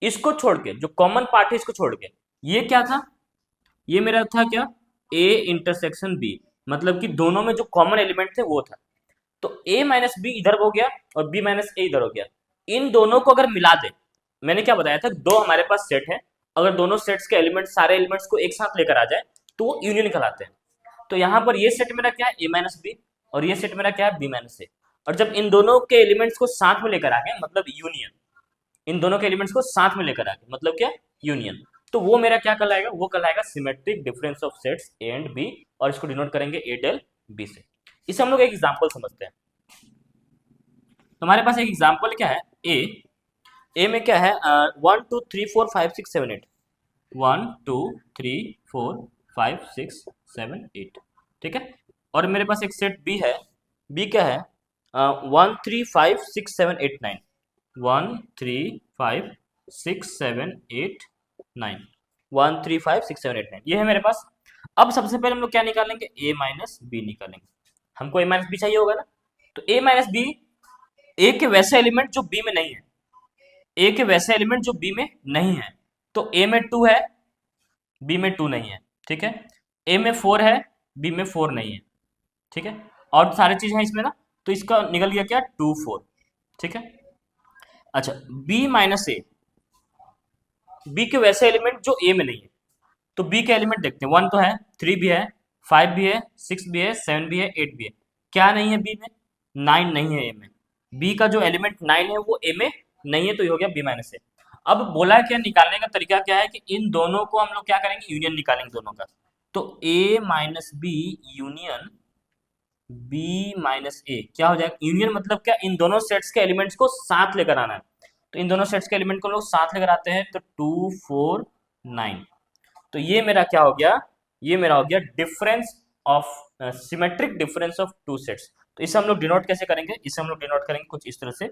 S1: इसको छोड़ के जो कॉमन पार्ट है इसको छोड़ के ये क्या था, ये मेरा था क्या, ए इंटरसेक्शन बी, मतलब कि दोनों में जो कॉमन एलिमेंट थे वो था। तो ए माइनस बी इधर हो गया और बी माइनस ए इधर हो गया। इन दोनों को अगर मिला दे, मैंने क्या बताया था, दो हमारे पास सेट है, अगर दोनों सेट्स के एलिमेंट सारे एलिमेंट्स को एक साथ लेकर आ जाए तो वो यूनियन कहलाते हैं। तो यहाँ पर ये सेट मेरा क्या है, ए माइनस बी, और ये सेट मेरा क्या है, बी माइनस ए। और जब इन दोनों के एलिमेंट्स को साथ में लेकर आ गए मतलब यूनियन, इन दोनों के एलिमेंट्स को साथ में लेकर आ गए मतलब क्या, यूनियन, तो वो मेरा क्या कहलाएगा, वो कहलाएगा symmetric difference of sets A and B, और इसको डिनोट करेंगे ए डेल बी से। इसे हम लोग एक एग्जांपल समझते हैं। तो हमारे पास एक एग्जांपल क्या है, ए में क्या है, 1, 2, 3, 4, 5, 6, 7, 8, 1, 2, 3, 4, 5, 6, 7, 8, ठीक है। और मेरे पास एक सेट बी है, बी क्या है, 1, 3, 5, 6, 7, 8, 9, 1, 3, 5, 6, 7, 8, 9, 1, 3, 5, 6, 7, 8, 9, ये है मेरे पास। अब सबसे पहले हम लोग क्या निकालेंगे, ए माइनस बी निकालेंगे, हमको ए माइनस बी चाहिए होगा ना। तो ए माइनस बी, ए के वैसे एलिमेंट जो बी में नहीं है, ए के वैसे एलिमेंट जो बी में नहीं है, तो ए में 2 है बी में 2 नहीं है, ठीक है। ए में 4 है बी में 4 नहीं है, ठीक है, और सारी चीज है इसमें ना, तो इसका निकल गया क्या, 2, 4, ठीक है। अच्छा, बी माइनस ए, बी के वैसे एलिमेंट जो ए में नहीं है, तो बी के एलिमेंट देखते हैं, 1 तो है, 3 भी है, 5 भी है, 6 भी है, 7 भी है, 8 भी है, क्या नहीं है बी में? 9 नहीं है ए में। बी का जो एलिमेंट 9 है वो ए में नहीं है, तो ये हो गया बी माइनस ए। अब बोला है क्या, निकालने का तरीका क्या है कि इन दोनों को हम लोग क्या करेंगे, यूनियन निकालेंगे दोनों का। तो A minus B union B minus A क्या हो जाएगा, यूनियन मतलब क्या, इन दोनों सेट्स के एलिमेंट्स को साथ लेकर आना है। तो इन दोनों सेट्स के एलिमेंट को लोग साथ लेकर आते हैं, तो 2 4 9। तो ये मेरा क्या हो गया, ये मेरा हो गया difference of symmetric difference of two sets. तो इसे हम लोग डिनोट कैसे करेंगे, इसे हम लोग डिनोट करेंगे कुछ इस तरह से,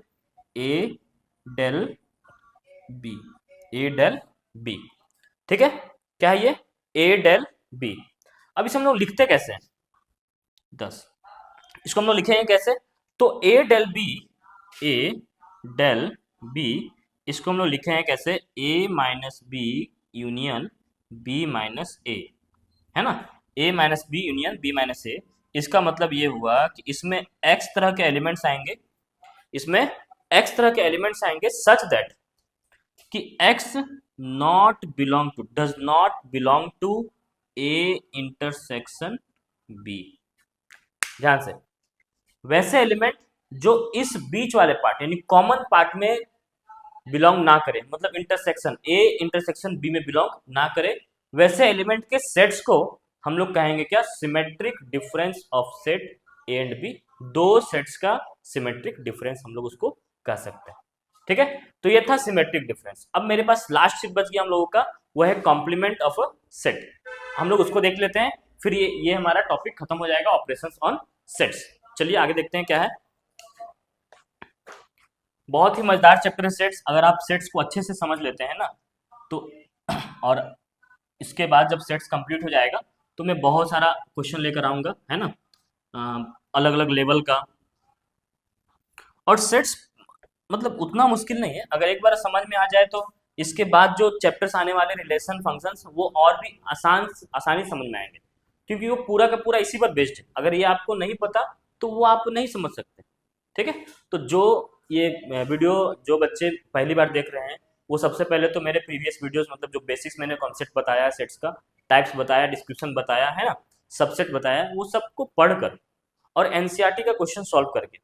S1: ए del B, A del B. ठीक है, क्या है ये, ए डेल बी। अब इसे हम लोग लिखते कैसे हैं, 10, इसको हम लोग लिखेंगे कैसे, तो A del B, A del B, इसको हम लोग लिखेंगे कैसे, A minus B union B minus A, है ना, A minus B union B minus A. इसका मतलब ये हुआ कि इसमें x तरह के एलिमेंट्स आएंगे, इसमें x तरह के एलिमेंट्स आएंगे सच दैट कि x not belong to, does not belong to A intersection B. ध्यान से, वैसे एलिमेंट जो इस बीच वाले पार्ट यानी कॉमन पार्ट में बिलोंग ना करे, मतलब इंटरसेक्शन ए इंटरसेक्शन बी में बिलोंग ना करे, वैसे एलिमेंट के सेट्स को हम लोग कहेंगे क्या, symmetric difference of set A and B. दो सेट्स का सिमेट्रिक डिफरेंस हम लोग उसको कह सकते हैं। ठीक है, तो ये था सिमेट्रिक डिफरेंस। अब मेरे पास लास्ट चीज बच गया हम लोगों का, वह है कॉम्प्लीमेंट ऑफ अ सेट। हम लोग उसको देख लेते हैं, फिर ये हमारा टॉपिक खत्म हो जाएगा, ऑपरेशंस ऑन सेट्स। चलिए आगे देखते हैं क्या है। बहुत ही मजेदार चैप्टर है सेट्स, अगर आप सेट्स को अच्छे से समझ लेते हैं ना तो और इसके बाद जब सेट्स कंप्लीट हो जाएगा तो मैं बहुत सारा क्वेश्चन लेकर आऊंगा, है ना, अलग अलग लेवल का। और सेट्स मतलब उतना मुश्किल नहीं है, अगर एक बार समझ में आ जाए तो इसके बाद जो चैप्टर्स आने वाले रिलेशन फंक्शंस वो और भी आसानी समझ में आएंगे, क्योंकि वो पूरा का पूरा इसी पर बेस्ड है। अगर ये आपको नहीं पता तो वो आप नहीं समझ सकते। ठीक है, तो जो ये वीडियो जो बच्चे पहली बार देख रहे हैं वो सबसे पहले तो मेरे प्रीवियस वीडियोस, मतलब जो बेसिक्स मैंने कॉन्सेप्ट बताया है सेट्स का, टाइप्स बताया, डिस्क्रिप्शन बताया है ना, सबसेट बताया, वो सबको पढ़कर और एनसीईआरटी का क्वेश्चन सॉल्व करके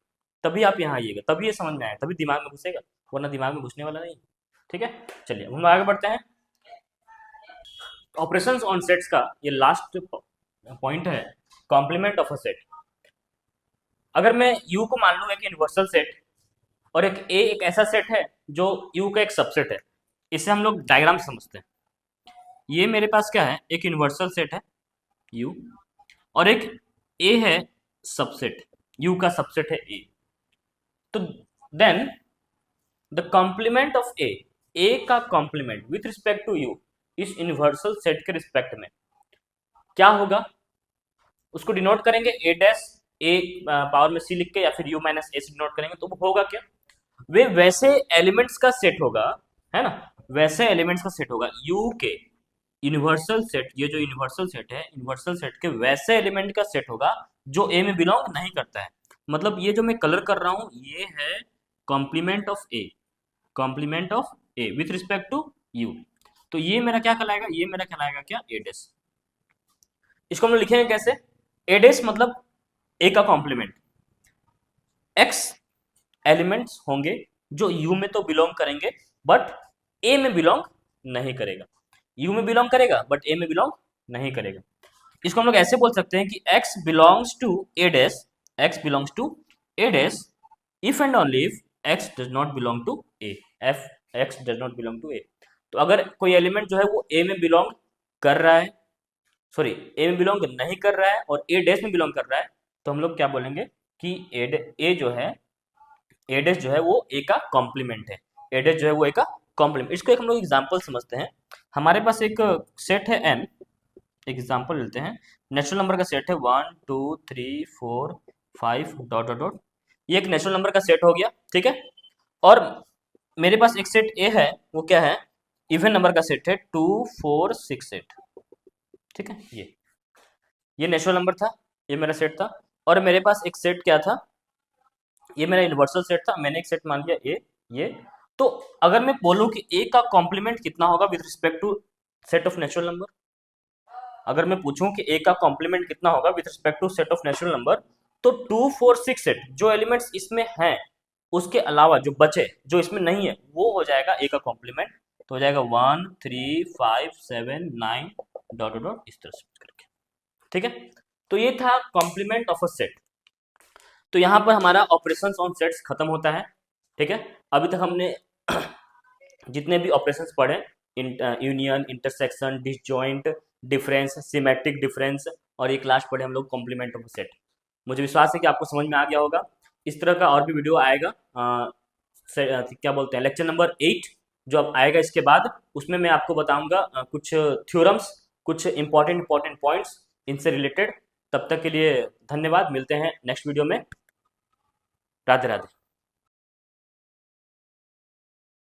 S1: तभी आप यहाँ आइएगा, तभी ये समझ में आएगा, तभी दिमाग में घुसेगा, वरना दिमाग में घुसने वाला नहीं। ठीक है, चलिए हम आगे बढ़ते हैं। ऑपरेशंस ऑन सेट्स का ये लास्ट पॉइंट है, कॉम्प्लीमेंट ऑफ अ सेट। अगर मैं यू को मान लूँ एक यूनिवर्सल सेट और एक ए एक ऐसा सेट है जो यू का एक सबसेट है, इसे हम लोग डायग्राम समझते हैं। ये मेरे पास क्या है, एक यूनिवर्सल सेट है यू, और एक ए है सबसेट, यू का सबसेट है ए। तो then the complement of A का complement with respect to U इस यूनिवर्सल सेट के रिस्पेक्ट में क्या होगा, उसको डिनोट करेंगे ए डैश ए पावर में सी लिख के, या फिर यू माइनस ए से डिनोट करेंगे, तो वो होगा क्या, वे वैसे एलिमेंट्स का सेट होगा, है ना, वैसे एलिमेंट्स का सेट होगा यू के यूनिवर्सल सेट। ये जो यूनिवर्सल सेट है, यूनिवर्सल सेट के वैसे एलिमेंट का सेट होगा जो ए में बिलोंग नहीं करता है। मतलब ये जो मैं कलर कर रहा हूं ये है complement of A, complement of A with respect to U. तो ये मेरा क्या कहलाएगा, ये मेरा कहलाएगा क्या, ए डैश। इसको हम लोग लिखेंगे कैसे, ए डैश मतलब ए का कॉम्प्लीमेंट, एक्स एलिमेंट्स होंगे जो यू में तो बिलोंग करेंगे बट ए में बिलोंग नहीं करेगा, यू में बिलोंग करेगा बट ए में बिलोंग नहीं करेगा। इसको हम लोग ऐसे बोल सकते हैं कि x belongs to A dash, x belongs to A dash if and only if x does not belong to A, if x does not belong to A. तो अगर कोई एलिमेंट जो है वो ए में बिलोंग कर रहा है, सॉरी ए में बिलोंग नहीं कर रहा है और ए डैश में बिलोंग कर रहा है, तो हम लोग क्या बोलेंगे कि ए जो है, ए डैश जो है वो ए का कॉम्प्लीमेंट है, ए डैश जो है वो ए का कॉम्प्लीमेंट। इसको एक हम लोग एग्जांपल समझते हैं। हमारे पास एक सेट है n, एग्जांपल लेते हैं, नेचुरल नंबर का सेट है 1 2 3 4 5 डॉट डॉट डॉट, ये एक नेचुरल नंबर का सेट हो गया। ठीक है, और मेरे पास एक सेट ए है, वो क्या है, इवन नंबर का सेट है 2 4 6 8। ठीक है, ये नेचुरल नंबर था, ये मेरा सेट था, और मेरे पास एक सेट क्या था, ये मेरा यूनिवर्सल सेट था, मैंने एक सेट मान लिया ए ये। तो अगर मैं बोलूं कि ए का कॉम्प्लीमेंट कितना होगा with respect to set of natural number, अगर मैं पूछूं कि ए का कॉम्प्लीमेंट कितना होगा with respect to set of natural number, तो 2 4 6 सेट जो एलिमेंट्स इसमें हैं उसके अलावा जो बचे जो इसमें नहीं है वो हो जाएगा ए का कॉम्प्लीमेंट। तो हो जाएगा 1 3 5 7 9 डॉट डॉट डॉट इस तरह से करके। ठीक है, तो ये था कॉम्प्लीमेंट ऑफ अ सेट। तो यहाँ पर हमारा ऑपरेशंस ऑन सेट्स खत्म होता है। ठीक है, अभी तक हमने जितने भी ऑपरेशंस पढ़े, union, intersection, disjoint, difference, symmetric difference, और एक लास्ट पढ़े हम लोग कॉम्प्लीमेंट ऑफ सेट। मुझे विश्वास है कि आपको समझ में आ गया होगा। इस तरह का और भी वीडियो आएगा, क्या बोलते हैं, लेक्चर नंबर 8 जो अब आएगा इसके बाद, उसमें मैं आपको बताऊंगा कुछ थ्योरम्स, कुछ इंपॉर्टेंट पॉइंट्स इनसे रिलेटेड। तब तक के लिए धन्यवाद, मिलते हैं नेक्स्ट वीडियो में। राधे राधे।